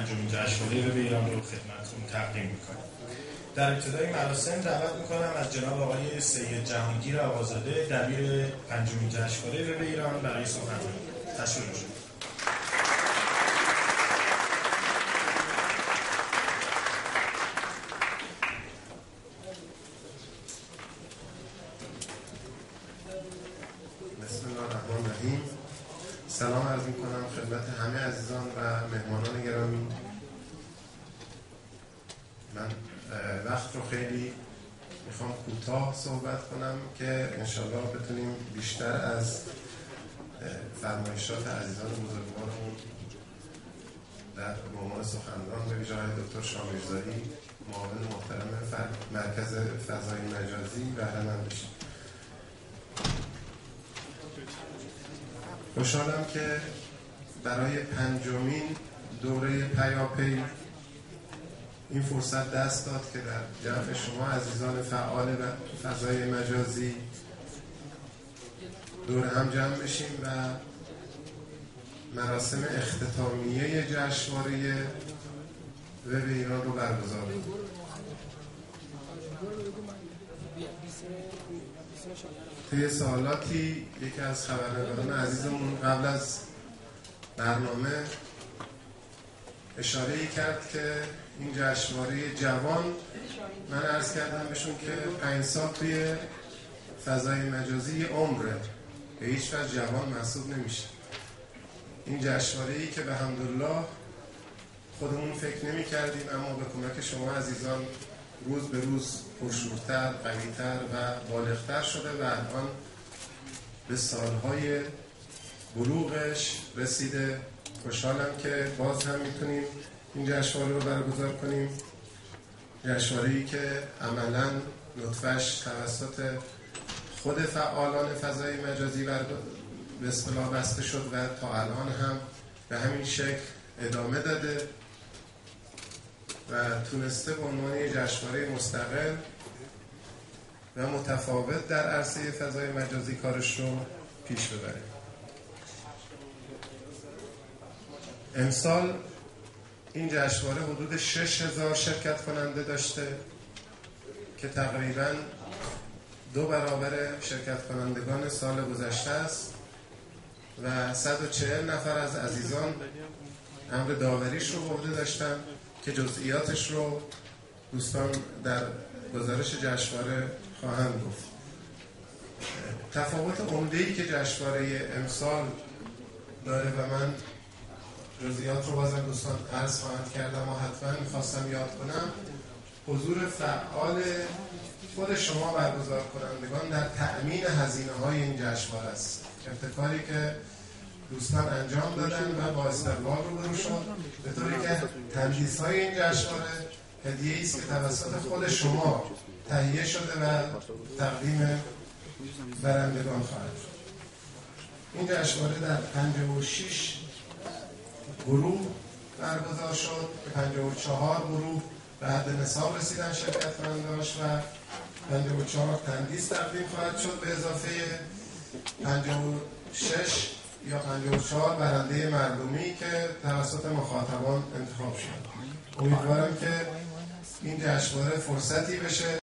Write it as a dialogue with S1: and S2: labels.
S1: پنجمین جشنواره وب ایران رو خدمتتون تقدیم میکنم. در ابتدای مراسم دعوت میکنم از جناب آقای سید جهانگیر آقازاده دبیر پنجمین جشنواره وب ایران برای سخنرانی. تشکر می‌کنم.
S2: بسم الله الرحمن الرحیم. سلام عرض میکنم خدمت همه عزیزان و مهمانان گرامی. من وقت رو خیلی میخوام کوتاه صحبت کنم که انشالله بتونیم بیشتر از فرمایشات عزیزان بزرگوارمون در عنوان سخنران به ویژه دکتر شامیرزایی معاون محترم مرکز فضای مجازی بهره مند بشیم. خوشحالم که برای پنجمین دوره پیاپی این فرصت دست داد که در جمع شما عزیزان فعال و فضای مجازی دور هم جمع بشیم و مراسم اختتامیه جشنواره وب ایران رو برگزار کنیم. طی سوالاتی یکی از خبرنگاران عزیزمون قبل از برنامه اشاره‌ای کرد که این جشنواره جوان، من عرض کردم بهشون که 5 سال توی فضای مجازی یه عمره، به هیچ وجه جوان محسوب نمیشه. این جشنواره‌ای که به حمدالله خودمون فکر نمی کردیم اما به کمک شما عزیزان روز به روز پرشورتر، قوی‌تر و بالغتر شده و الان به سالهای بلوغش رسیده. خوشحالم که باز هم میتونیم این جشنواره رو برگزار کنیم. جشنواره‌ای که عملاً نطفه‌اش توسط خود فعالان فضای مجازی به اصطلاح بسته شد و تا الان هم به همین شکل ادامه داده و تونسته به عنوان یک جشنواره مستقل و متفاوت در عرصه فضای مجازی کارش رو پیش ببره. امسال این جشنواره حدود 6000 شرکت کننده داشته که تقریباً 2 برابر شرکت کنندگان سال گذشته است و 140 نفر از عزیزان امر داوریش رو به عهده داشتن که جزئیاتش رو دوستان در گزارش جشنواره خواهند گفت. تفاوت عمده‌ای که جشنواره امسال داره و من جزئیات رو بازم دوستان عرض خواهند کردم و حتما میخواستم یاد کنم، حضور فعال خود شما برگزار کنندگان در تأمین هزینه‌های این جشنواره است. ابتکاری که دوستان انجام دادن و با استقبال روبرو شد، به طوری که تندیس‌های این جشنواره هدیه‌ای است که توسط خود شما تهیه شده و تقدیم برندگان خواهد شد. این جشنواره در 56 گروه برگزار شد که 54 گروه به حد نصاب رسیدن شرکت کننده‌اش و 54 تندیس تقدیم خواهد شد به اضافه 56 یا 54 برنده مردمی که توسط مخاطبان انتخاب شد. امیدوارم که این جشنواره فرصتی بشه